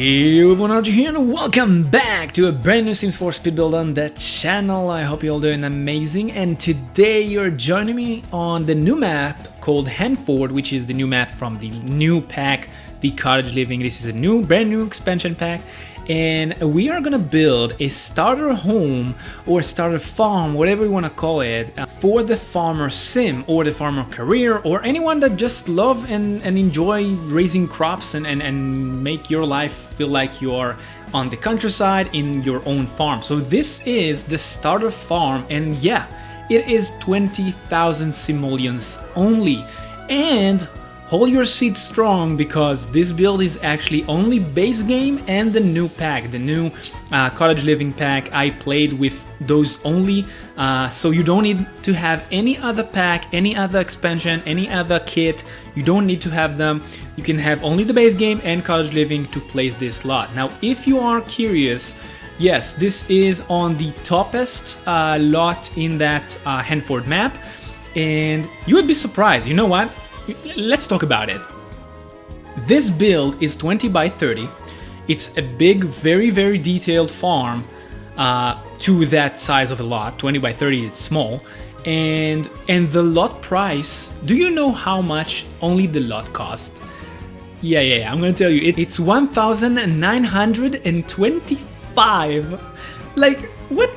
Heyooo everyone, here and welcome back to a brand new Sims 4 speed build on the channel. I hope you're all doing amazing, and today you're joining me on the new map called Henford, which is the new map from the new pack, the Cottage Living. This is a brand new expansion pack, and we are gonna build a starter home or starter farm, whatever you want to call it, for the farmer sim or the farmer career, or anyone that just love and enjoy raising crops and make your life feel like you're on the countryside in your own farm. So this is the starter farm, and yeah, it is 20,000 simoleons only. And hold your seat strong, because this build is actually only base game and the new pack, the new Cottage Living pack. I played with those only, so you don't need to have any other pack, any other expansion, any other kit. You don't need to have them. You can have only the base game and Cottage Living to place this lot. Now, if you are curious, yes, this is on the toppest lot in that Henford map, and you would be surprised. You know what? Let's talk about it. This build is 20 by 30. It's a big, very detailed farm to that size of a lot. 20 by 30, it's small. And the lot price, do you know how much only the lot cost? Yeah, I'm gonna tell you. It's 1,925. Like, what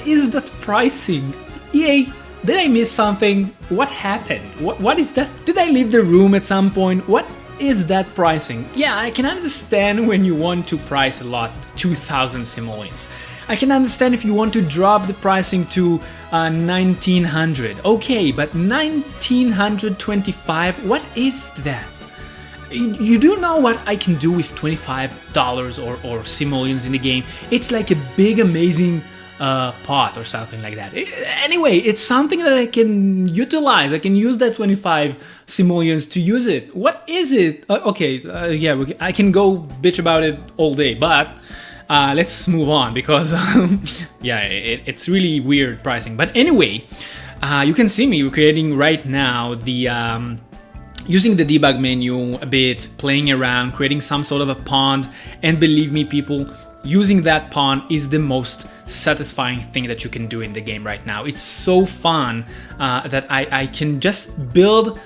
is that pricing? EA, did I miss something? What happened? What is that? Did I leave the room at some point? What is that pricing? Yeah, I can understand when you want to price a lot, 2,000 simoleons. I can understand if you want to drop the pricing to 1,900. Okay, but 1,925, what is that? You do know what I can do with $25 or simoleons in the game? It's like a big, amazing pot or something like that. Anyway, it's something that I can utilize. I can use that 25 simoleons to use it. What is it? Yeah, I can go bitch about it all day, but let's move on, because yeah, it's really weird pricing. But anyway, you can see me creating right now the using the debug menu a bit, playing around, creating some sort of a pond, and believe me, people, using that pond is the most satisfying thing that you can do in the game right now. It's so fun that I can just build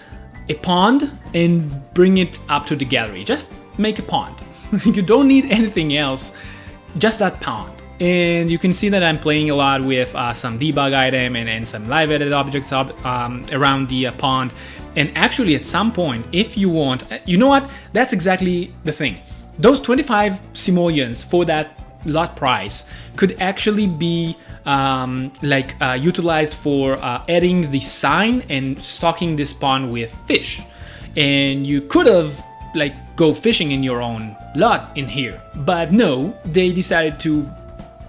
a pond and bring it up to the gallery. Just make a pond. You don't need anything else, just that pond. And you can see that I'm playing a lot with some debug item and some live edit objects around the pond. And actually, at some point, if you want, you know what? That's exactly the thing. Those 25 simoleons for that lot price could actually be utilized for adding the sign and stocking this pond with fish. And you could have go fishing in your own lot in here, but no, they decided to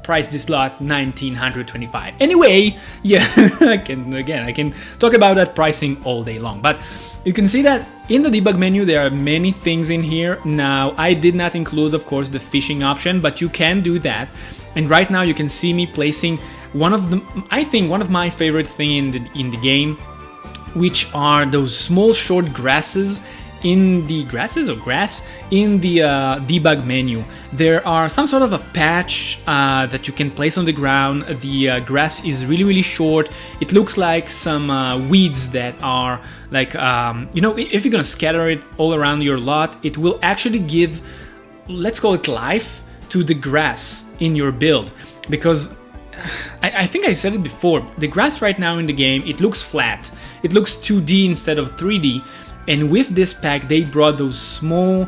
price this lot 1,925. Anyway, yeah, I can talk about that pricing all day long, but you can see that in the debug menu there are many things in here. Now, I did not include, of course, the fishing option, but you can do that. And right now you can see me placing one of my favorite thing in the game, which are those small short grasses in the grass in the debug menu. There are some sort of a patch that you can place on the ground. The grass is really short. It looks like some weeds that are you know, if you're gonna scatter it all around your lot, it will actually give, let's call it, life to the grass in your build. Because I think I said it before, the grass right now in the game, it looks flat. It looks 2D instead of 3D. And with this pack, they brought those small,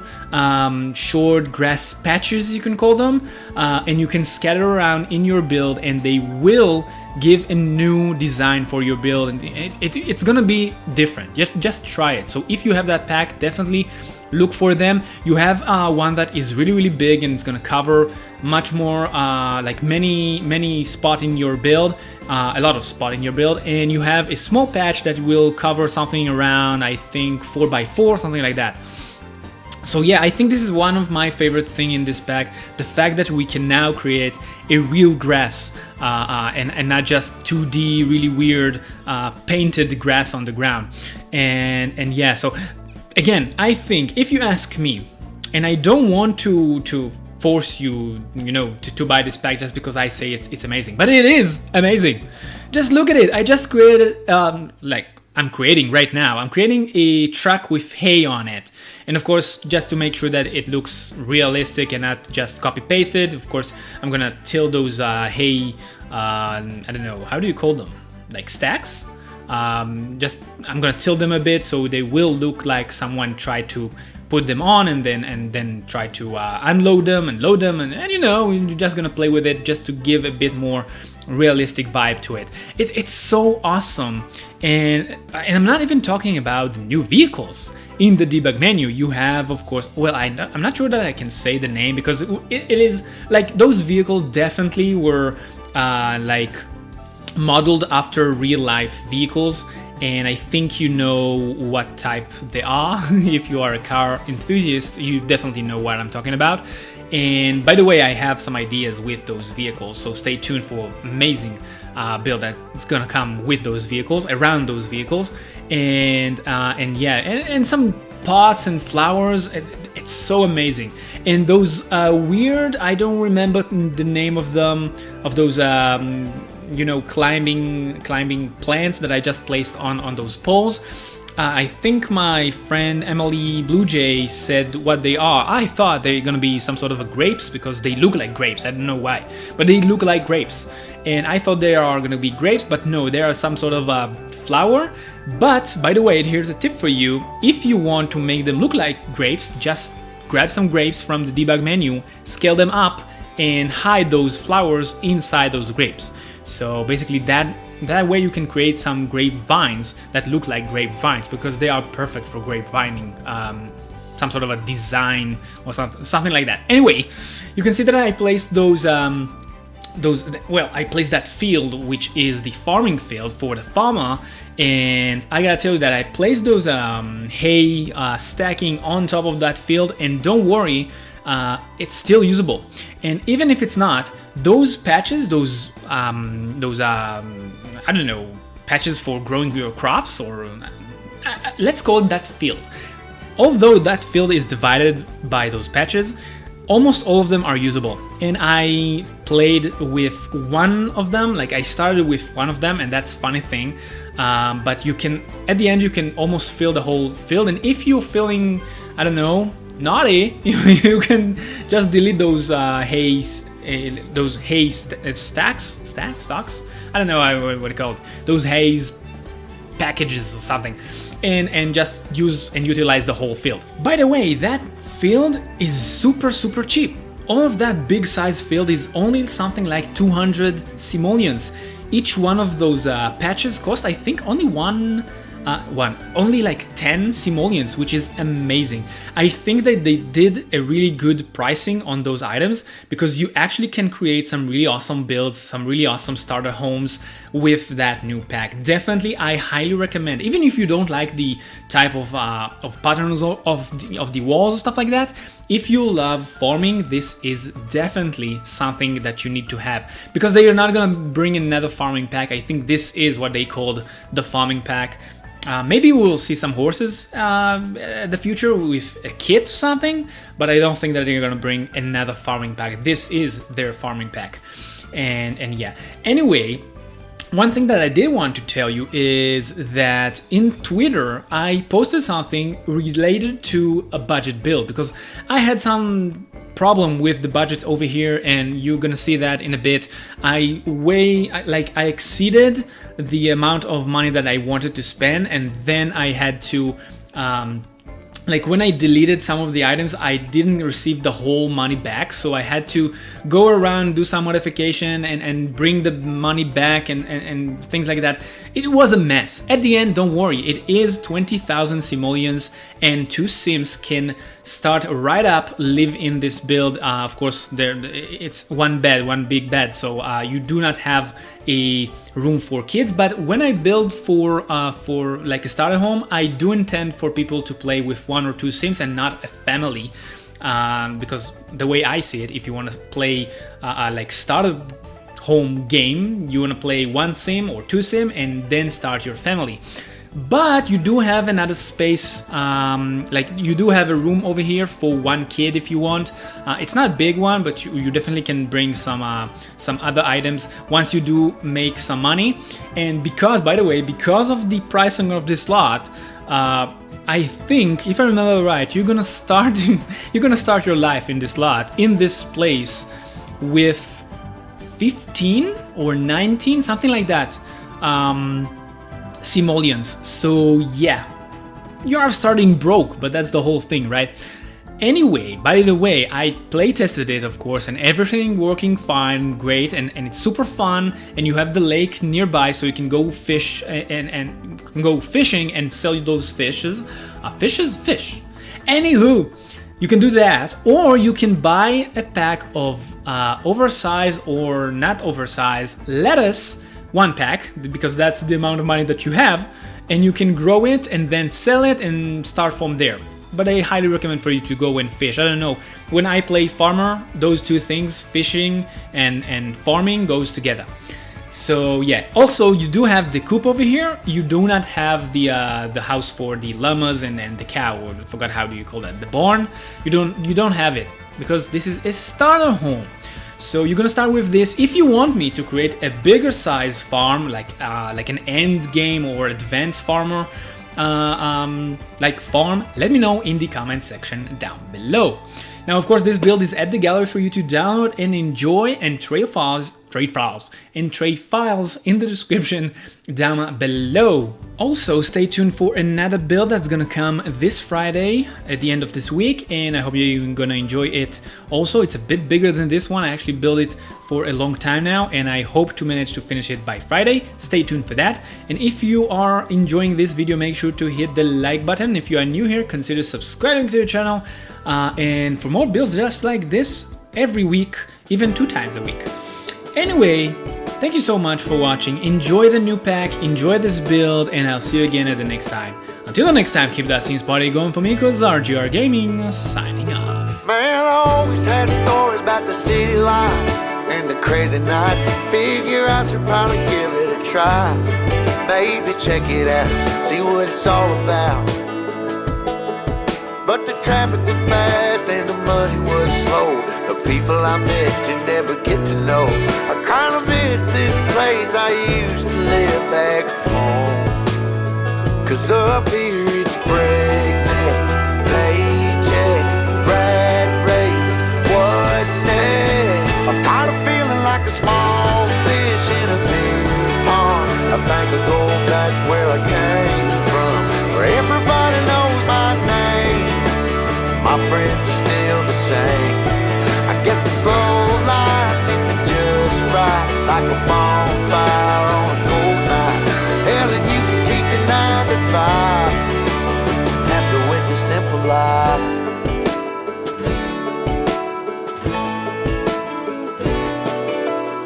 short grass patches, you can call them, and you can scatter around in your build, and they will give a new design for your build, and it's gonna be different. Just try it. So if you have that pack, definitely look for them. You have one that is really big, and it's gonna cover much more, many spot in your build, a lot of spot in your build, and you have a small patch that will cover something around, I think, 4x4, something like that. So yeah, I think this is one of my favorite thing in this pack, the fact that we can now create a real grass and not just 2D really weird painted grass on the ground. And yeah, so again, I think if you ask me, and I don't want to force you, you know, to buy this pack just because I say it's amazing, but it is amazing. Just look at it. I just created like I'm creating right now. I'm creating a truck with hay on it, and of course, just to make sure that it looks realistic and not just copy pasted. Of course, I'm gonna till those hay. I don't know, how do you call them? Like stacks. Just I'm gonna tilt them a bit so they will look like someone tried to put them on and then try to unload them and load them, and you know, you're just gonna play with it just to give a bit more realistic vibe to it. It's so awesome, and I'm not even talking about the new vehicles. In the debug menu, you have, of course, well, I'm not sure that I can say the name because it is like those vehicles definitely were like modeled after real life vehicles, and I think you know what type they are. If you are a car enthusiast, you definitely know what I'm talking about. And by the way, I have some ideas with those vehicles, so stay tuned for amazing build that's gonna come with those vehicles, around those vehicles, and yeah, and some pots and flowers. It's so amazing. And those weird, I don't remember the name of them, of those you know, climbing plants that I just placed on those poles. I think my friend Emily Blue Jay said what they are. I thought they're gonna be some sort of a grapes because they look like grapes. I don't know why, but they look like grapes. And I thought they are gonna be grapes, but no, they are some sort of a flower. But by the way, here's a tip for you. If you want to make them look like grapes, just grab some grapes from the debug menu, scale them up, and hide those flowers inside those grapes. So basically that way you can create some grapevines that look like grapevines because they are perfect for grapevining, some sort of a design or something like that. Anyway, you can see that I placed those, well, I placed that field, which is the farming field for the farmer, and I gotta tell you that I placed those hay stacking on top of that field, and don't worry, it's still usable. And even if it's not, those patches, those I don't know, patches for growing your crops, or let's call it that field. Although that field is divided by those patches, almost all of them are usable. And I played with one of them, like I started with one of them, and that's funny thing. But you can, at the end, you can almost fill the whole field. And if you're feeling, I don't know, naughty, you can just delete those hay stocks. I don't know what it's called. Those haze packages or something, and just use and utilize the whole field. By the way, that field is super cheap. All of that big size field is only something like 200 simoleons. Each one of those patches cost, I think, only only like 10 simoleons, which is amazing. I think that they did a really good pricing on those items because you actually can create some really awesome builds, some really awesome starter homes with that new pack. Definitely, I highly recommend. Even if you don't like the type of patterns of the walls or stuff like that, if you love farming, this is definitely something that you need to have, because they are not gonna bring another farming pack. I think this is what they called the farming pack. Maybe we'll see some horses in the future with a kit or something, but I don't think that they're gonna bring another farming pack. This is their farming pack, and yeah. Anyway, one thing that I did want to tell you is that in Twitter I posted something related to a budget build, because I had some problem with the budget over here, and you're gonna see that in a bit. I exceeded the amount of money that I wanted to spend, and then I had to like when I deleted some of the items, I didn't receive the whole money back, so I had to go around, do some modification, and bring the money back and things like that. It was a mess. At the end, don't worry, it is 20,000 simoleons, and 2 sims can start right up, live in this build. Of course, it's one big bed, so you do not have a room for kids. But when I build for like a starter home, I do intend for people to play with 1 or 2 sims and not a family, because the way I see it, if you want to play like starter home game, you want to play 1 sim or 2 sim and then start your family. But you do have another space, like you do have a room over here for one kid if you want. It's not a big one, but you definitely can bring some other items once you do make some money. And because, by the way, because of the pricing of this lot, I think, if I remember right, you're gonna start your life in this lot, in this place, with 15 or 19, something like that. Simoleons. So yeah, you are starting broke, but that's the whole thing, right? Anyway, by the way, I play tested it, of course, and everything working fine, great, and it's super fun. And you have the lake nearby, so you can go fish and go fishing and sell those fishes. Fish. Anywho, you can do that, or you can buy a pack of oversized or not oversized lettuce. One pack, because that's the amount of money that you have, and you can grow it and then sell it and start from there. But I highly recommend for you to go and fish. I don't know, when I play farmer, those two things, fishing and farming, goes together. So yeah, also you do have the coop over here. You do not have the house for the llamas and the cow, or I forgot how do you call that, the barn. You don't have it because this is a starter home. So you're gonna start with this. If you want me to create a bigger size farm, like an end game or advanced farmer, like farm, let me know in the comment section down below. Now, of course, this build is at the gallery for you to download and enjoy, and trade files in the description down below. Also, stay tuned for another build that's gonna come this Friday at the end of this week, and I hope you're gonna enjoy it. Also, it's a bit bigger than this one. I actually built it for a long time now, and I hope to manage to finish it by Friday. Stay tuned for that. And if you are enjoying this video, make sure to hit the like button. If you are new here, consider subscribing to the channel. And for more builds just like this every week, even 2 times a week. Anyway, thank you so much for watching. Enjoy the new pack, enjoy this build, and I'll see you again at the next time. Until the next time, keep that team's party going for me, cause RGR Gaming signing off. Man, I always had stories about the city life and the crazy nights. Figure I should probably give it a try. Maybe check it out, see what it's all about. But the traffic was fast and the money was slow. The people I met you never get to know. I kinda miss this place I used to live back home. Cause up here it's breakneck, paycheck, rat race, what's next? I'm tired of feeling like a small fish in a big pond. I think I'll go back where I came from, where everybody knows my name. My friends are still the same. I guess the slow life hit me just right, like a bonfire on a cold night. Hell, and you can keep your 9 to 5. Happy with the simple life.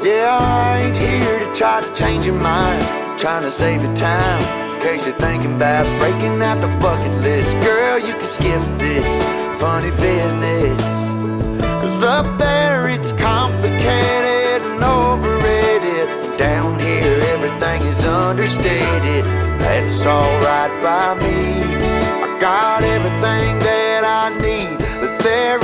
Yeah, I ain't here to try to change your mind, trying to save your time. In case you're thinking about breaking out the bucket list, girl, you can skip this funny business. Cause up there it's complicated and overrated. Down here everything is understated. That's alright by me. I got everything that I need, but there